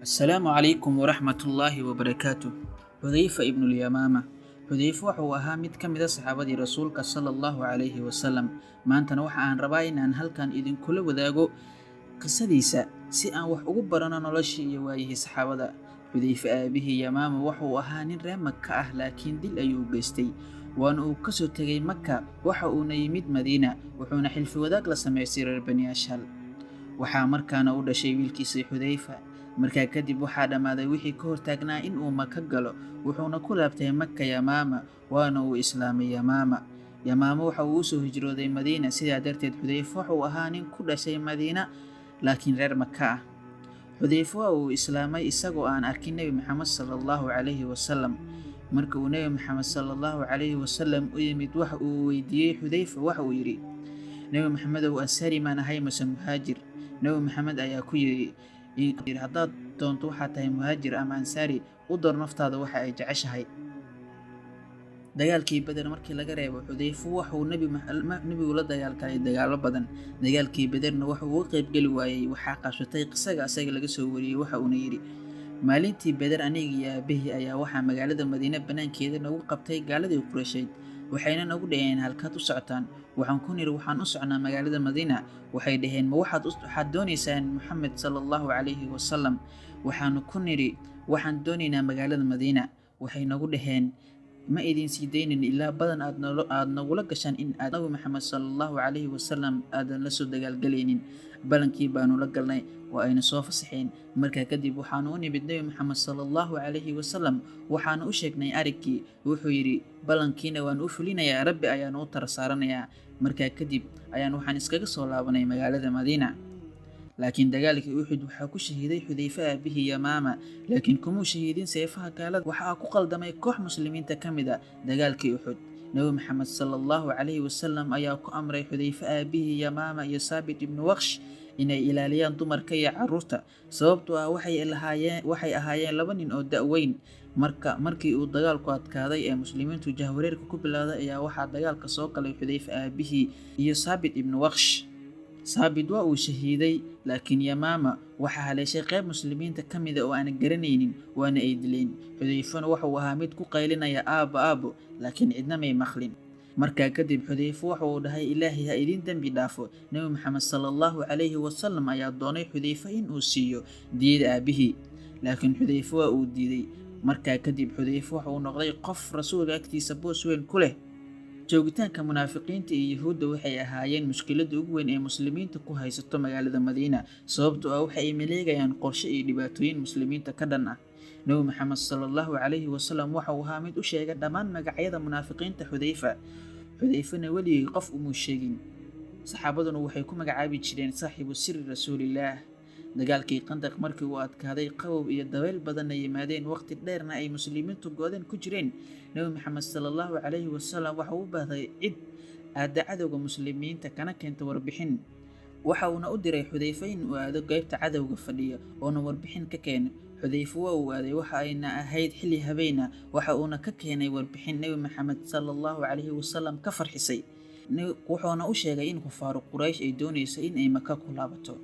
السلام عليكم ورحمة الله وبركاته. حذيفة ابن اليمامة. حذيفة wuxuu ahaa mid ka mid ah saxaabadii rasuulka sallallahu alayhi wasallam. Maantana waxa aan rabaa inaan halkan idinkula wadaago qisadiisa si aan wax ugu barano noloshii iyo waayihii saxaabada. Xudayfa aabihii Yamaama wuxuu ahaa nin reer Makka ah laakiin dil ayuu geystay. waana uu ka soo tagay Makka waxa uuna yimid Madiina wuxuuna xilfi wadaag la sameeyay reer Bani Ashhal. waxaa markaana u dhashay wiilkiisa Xudayfa. markaa kadib waxaa dhamaaday wixii ka hortaagnaa in uu Makka galo wuxuuna ku laabtay Makka Yamaama waana uu islaamay Yamaama waxa uu soo hijrooday Madiina sidaa darteed Xudayfa wuxuu ahaa nin ku dhashay Madiina laakiin reer Makka ah. Xudayfa uu islaamay isagoo aan arkin Nabi Muhammad sallallahu alayhi wasallam. marka uu Nabi Muhammad sallallahu alayhi wasallam u yimid waxa uu weydiiyay Xudayfa waxa uu yiri Nabi Muhammad oo ansari ma nahay mase muhaajir. Nabi Muhammad ayaa ku yiri haddaad doonto waxaad tahay muhaajir ama ansari u door naftaada waxa ay jeceshahay. dagaalkii Badar markii laga reebo Xudayfa wuxuu nabigu la dagaalgalay dagaalo badan. dagaalkii Badarna wuxuu u qayb gali waayay waxaa qabsatay qisaga asaga laga soo wariyay waxa uu yiri maalintii Badar aniga iyo aabihii ayaa waxaa magaalada Madiina banaankeeda nagu qabtay gaaladii Quraysheed waxayna nagu dhaheen halkaad u socotaan. waxaan ku niri waxaan u socnaa magaalada Madiina. waxay dhaheen ma waxaad doonaysaan Muhammad sallallahu alayhi wasallam. waxaan ku niri waxaan doonaynaa magaalada Madiina. waxay nagu dhaheen ma idin sii deynin ilaa badan aad nagula gashaan in aad Nabi Muhammad sallallahu alayhi wasallam aadan la soo dagaalgalaynin. balankii baanu la galnay waa ayna soo fasaxeen. markaa kadib waxaanu u nimid Nabi Muhammad sallallahu alayhi wasallam waxaanu u sheegnay arigkii. wuxuu yiri balankiina waan u fulinayaa rabbi ayaan u tar saaranayaa. markaa kadib ayaan waxaan iskaga soo laabanay magaalada Madiina. laakiin dagaalkii Uhud waxaa ku shahiiday Xudayfa aabihii Yamaama laakiin kuma shahiidin seefaha gaalada. waxaa ku qaldamay koox muslimiinta ka mid ah dagaalkii Uhud. Nabi Muhammad sallallahu alayhi wasallam ayaa ku amray Xudayfa aabihii Yamaama iyo Saabit ibn Waqsh inay ilaaliyaan dumarka iyo carruurta sababtoo ah waxay ahaayeen laba nin oo da'weyn. markii uu dagaalku adkaaday ee muslimiintu jahwareerka ku bilowday ayaa waxaa dagaalka soo galay Xudayfa aabihii iyo Saabit ibn Waqsh. Saabit waa uu shahiiday laakiin Yamaama waxaa haleeshay qayb muslimiinta ka mid ah oo aan garanaynin waana ay dileen. Xudayfana wuxuu ahaa mid ku qaylinaya aabo laakiin cidna may maqlin. markaa kadib Xudayfa wuxuu dhahay Ilaahay ha idin dambi dhaafo. Nabi Muhammad sallallahu alayhi wasallam ayaa doonay Xudayfa in uu siiyo diyada aabihii laakiin Xudayfa waa uu diiday. markaa kadib Xudayfa wuxuu noqday qof rasuulka agtiisa boos weyn ku leh. joogitaanka munaafiqiinta iyo yahuudda waxay ahaayeen mushkiladda ugu weyn ee muslimiinta ku haysato magaalada Madiina sababtoo ah waxay maleegayaan qorshe iyo dhibaatooyin muslimiinta ka dhan ah. Nabi Muhammad sallallahu alayhi wasallam wuxuu ahaa mid u sheegay dhammaan magacyada munaafiqiinta Xudayfana weligii qof uma sheegin. saxaabaduna waxay ku magacaabi jireen saaxiibu sirri rasuulillaah. dagaalkii Qandaq markii uu adkaaday qabow iyo dabeyl badan ay yimaadeen waqti dheerna ay muslimiintu go'dan ku jireen. Nabi Muhammad sallallahu alayhi wasallam waxa uu baahay cid aada cadowga muslimiinta kana keenta warbixin. waxa uuna u diray Xudayfa in uu aado qaybta cadowga fadhiya oo warbixin ka keeno. Xudayfa waa uu aaday waxa ayna ahayd xilli habeena waxa uuna ka keenay warbixin Nabi Muhammad sallallahu alayhi wasallam ka farxisay. wuxuuna u sheegay in kufaaru Quraysh ay doonayso in ay Makka ku laabato.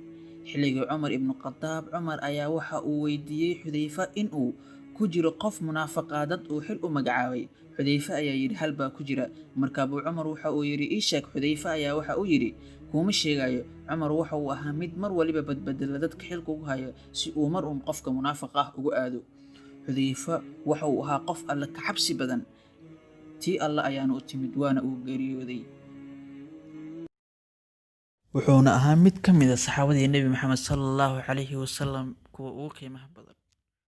xilligii Umar ibn Khattab Umar ayaa waxa uu weydiiyay Xudayfa in uu ku jiro qof munaafiqaadad uu xil u magacaabay. Xudayfa ayaa yiri hal baa ku jira. markaa Umar waxa uu yiri ii sheeg. Xudayfa ayaa waxa uu yiri kuma sheegayo. Umar waxa uu ahaa mid mar waliba badbadala dadka xilka ugu hayo si uu mar qofka munaafiq ah ugu aado. Xudayfa waxa uu ahaa qof alla ka xabsi badan. tii alla ayaana u timid waana uu geeriyooday. wuxuuna ahaa mid ka mid ah saxaabadii Nabi Muhammad sallallahu alayhi wasallam kuwa ugu qiimaha badan.